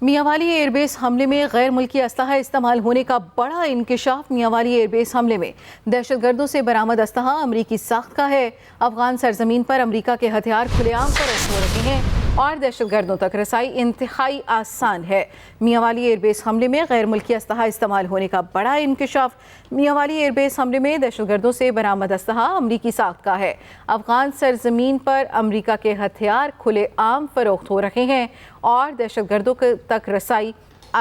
میاں والی air base حملے میں غیر ملکی اسلحہ استعمال ہونے کا بڑا انکشاف۔ میاں والی ایئر بیس حملے میں دہشت گردوں سے برآمد اسلحہ امریکی ساخت کا ہے۔ افغان سرزمین پر امریکہ کے ہتھیار کھلے عام فروخت ہو رہے ہیں اور دہشت گردوں تک رسائی انتہائی آسان ہے۔ میاں والی ایئر بیس حملے میں غیر ملکی اسلحہ استعمال ہونے کا بڑا انکشاف۔ میاں والی ایئر بیس حملے میں دہشت گردوں سے برآمد اسلحہ امریکی ساخت کا ہے۔ افغان سرزمین پر امریکہ کے ہتھیار کھلے عام فروخت ہو رہے ہیں اور دہشت گردوں تک رسائی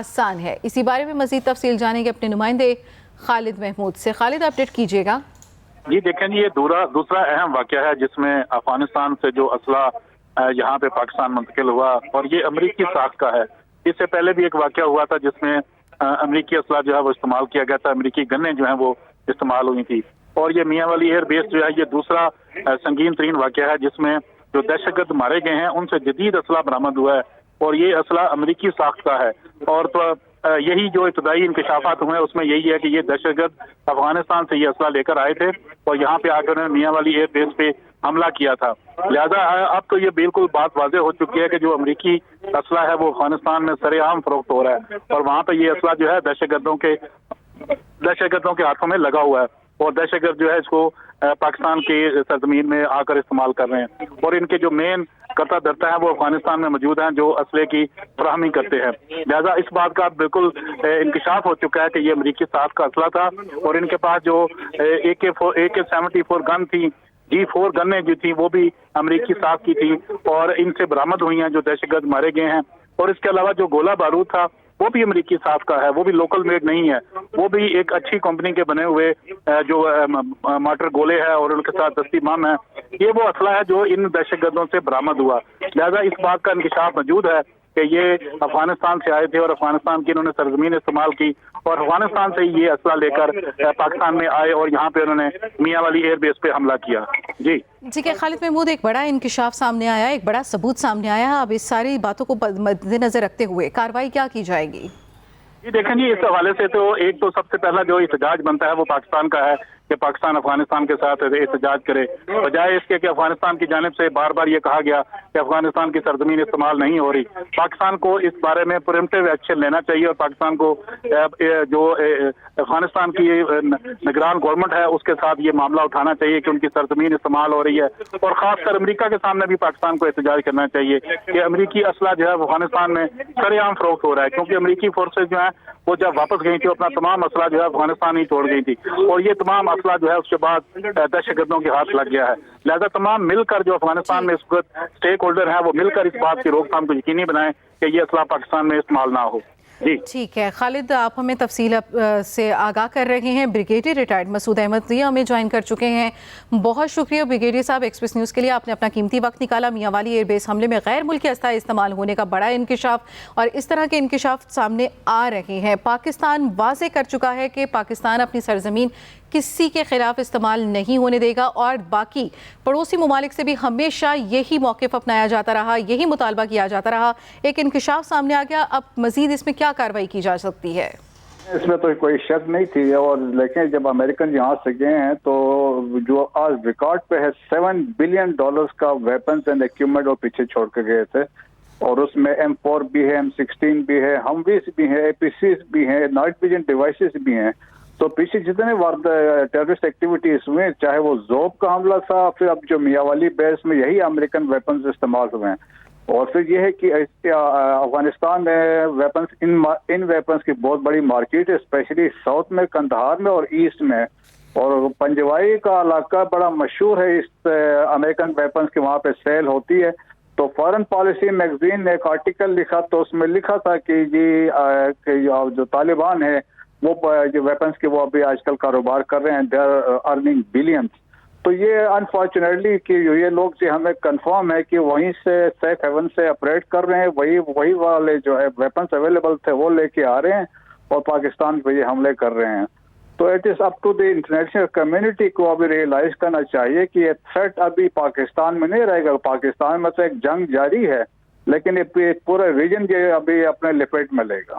آسان ہے۔ اسی بارے میں مزید تفصیل جانیں گے اپنے نمائندے خالد محمود سے۔ خالد، اپڈیٹ کیجیے گا۔ جی دیکھیں جی، یہ دوسرا اہم واقعہ ہے جس میں افغانستان سے جو اسلحہ یہاں پہ پاکستان منتقل ہوا اور یہ امریکی ساخت کا ہے۔ اس سے پہلے بھی ایک واقعہ ہوا تھا جس میں امریکی اسلحہ جو ہے وہ استعمال کیا گیا تھا، امریکی گنیں جو ہیں وہ استعمال ہوئی تھی۔ اور یہ میاں والی ایئر بیس جو ہے یہ دوسرا سنگین ترین واقعہ ہے جس میں جو دہشت گرد مارے گئے ہیں ان سے جدید اسلحہ برآمد ہوا ہے اور یہ اسلحہ امریکی ساخت کا ہے۔ اور تو یہی جو ابتدائی انکشافات ہوئے ہیں اس میں یہی ہے کہ یہ دہشت گرد افغانستان سے یہ اسلحہ لے کر آئے تھے اور یہاں پہ آ کر انہوں نے میاں والی ایئر بیس پہ حملہ کیا تھا۔ لہذا اب تو یہ بالکل بات واضح ہو چکی ہے کہ جو امریکی اسلحہ ہے وہ افغانستان میں سرے عام فروخت ہو رہا ہے اور وہاں پہ یہ اسلحہ جو ہے دہشت گردوں کے ہاتھوں میں لگا ہوا ہے اور دہشت گرد جو ہے اس کو پاکستان کے سرزمین میں آ کر استعمال کر رہے ہیں اور ان کے جو مین کرتا دھرتا ہے وہ افغانستان میں موجود ہیں جو اسلحے کی فراہمی کرتے ہیں۔ لہذا اس بات کا بالکل انکشاف ہو چکا ہے کہ یہ امریکی ساخت کا اسلحہ تھا اور ان کے پاس جو AK-74 گن تھی، G4 گنیں جو تھی وہ بھی امریکی ساخت کی تھی اور ان سے برآمد ہوئی ہیں جو دہشت گرد مارے گئے ہیں۔ اور اس کے علاوہ جو گولہ بارود تھا وہ بھی امریکی ساخت کا ہے، وہ بھی لوکل میڈ نہیں ہے، وہ بھی ایک اچھی کمپنی کے بنے ہوئے جو مارٹر گولے ہیں اور ان کے ساتھ دستی بم ہے۔ یہ وہ اسلحہ ہے جو ان دہشت گردوں سے برآمد ہوا۔ لہذا اس بات کا انکشاف موجود ہے کہ یہ افغانستان سے آئے تھے اور افغانستان کی انہوں نے سرزمین استعمال کی اور افغانستان سے یہ اسلحہ لے کر پاکستان میں آئے اور یہاں پہ انہوں نے میاں والی ایئر بیس پہ حملہ کیا۔ جی کہ خالد محمود، ایک بڑا انکشاف سامنے آیا، ایک بڑا ثبوت سامنے آیا۔ اب اس ساری باتوں کو مد نظر رکھتے ہوئے کارروائی کیا کی جائے گی؟ جی دیکھیں جی، اس حوالے سے تو ایک تو سب سے پہلا جو احتجاج بنتا ہے وہ پاکستان کا ہے کہ پاکستان افغانستان کے ساتھ احتجاج کرے، بجائے اس کے کہ افغانستان کی جانب سے بار بار یہ کہا گیا کہ افغانستان کی سرزمین استعمال نہیں ہو رہی۔ پاکستان کو اس بارے میں پریمپٹیو ایکشن لینا چاہیے اور پاکستان کو جو افغانستان کی نگران گورنمنٹ ہے اس کے ساتھ یہ معاملہ اٹھانا چاہیے کہ ان کی سرزمین استعمال ہو رہی ہے اور خاص کر امریکہ کے سامنے بھی پاکستان کو احتجاج کرنا چاہیے کہ امریکی اسلحہ جو ہے افغانستان میں سرے عام فروخت ہو رہا ہے، کیونکہ امریکی فورسز جو ہیں وہ جب واپس گئی تھی اپنا تمام اسلحہ جو ہے افغانستان ہی چھوڑ گئی تھی اور یہ تمام اسلحہ جو ہے اس کے بعد دہشت گردوں کے ہاتھ لگ گیا ہے۔ لہذا تمام مل کر جو افغانستان میں اس وقت اسٹیک ہولڈر ہیں وہ مل کر اس بات کی روک تھام کو یقینی بنائیں کہ یہ اسلحہ پاکستان میں استعمال نہ ہو۔ ٹھیک ہے خالد، آپ ہمیں تفصیل سے آگاہ کر رہے ہیں۔ بریگیڈیئر ریٹائرڈ مسعود احمد ضیاء ہمیں جوائن کر چکے ہیں۔ بہت شکریہ بریگیڈیئر صاحب ایکسپریس نیوز کے لیے، آپ نے اپنا قیمتی وقت نکالا۔ میاں والی ایئر بیس حملے میں غیر ملکی اسلحہ استعمال ہونے کا بڑا انکشاف اور اس طرح کے انکشاف سامنے آ رہے ہیں۔ پاکستان واضح کر چکا ہے کہ پاکستان اپنی سرزمین کسی کے خلاف استعمال نہیں ہونے دے گا اور باقی پڑوسی ممالک سے بھی ہمیشہ یہی موقف اپنایا جاتا رہا، یہی مطالبہ کیا جاتا رہا۔ ایک انکشاف سامنے آ گیا، اب مزید اس میں کیا کارروائی کی جا سکتی ہے؟ اس میں تو کوئی شک نہیں تھی اور لیکن جب امریکن یہاں سے گئے ہیں تو جو آج ریکارڈ پہ ہے $7 بلین کا ویپنز اینڈ ایکوپمنٹ وہ پیچھے چھوڑ کے گئے تھے اور اس میں M4 بھی ہے، M16 بھی ہے، ہمویز بھی ہیں، APCs بھی ہیں، نائٹ ویژن ڈیوائسز بھی ہیں۔ تو پیچھے جتنے ٹیررسٹ ایکٹیویٹیز ہوئے، چاہے وہ زوب کا حملہ تھا، پھر اب جو میاں والی بیس میں یہی امریکن ویپنز استعمال ہوئے ہیں اور پھر یہ ہے کہ افغانستان میں ان ویپنز کی بہت بڑی مارکیٹ ہے، اسپیشلی ساؤتھ میں، کندہار میں اور ایسٹ میں، اور پنجوائی کا علاقہ بڑا مشہور ہے اس امریکن ویپنز کی، وہاں پہ سیل ہوتی ہے۔ تو فارن پالیسی میگزین نے ایک آرٹیکل لکھا تو اس میں لکھا تھا کہ جو طالبان ہے وہ جو ویپنز کے وہ ابھی آج کل کاروبار کر رہے ہیں، دے آر ارننگ بلینز۔ تو یہ انفارچونیٹلی کہ یہ لوگ جو ہمیں کنفرم ہے کہ وہیں سے سیف ہیون سے آپریٹ کر رہے ہیں، وہی والے جو ہے ویپنز اویلیبل تھے وہ لے کے آ رہے ہیں اور پاکستان پہ یہ حملے کر رہے ہیں۔ تو it is up to the international community کو ابھی ریئلائز کرنا چاہیے کہ یہ تھریٹ ابھی پاکستان میں نہیں رہے گا۔ پاکستان میں تو ایک جنگ جاری ہے لیکن یہ پورا ریجن جو ابھی اپنے لپیٹ میں لے گا۔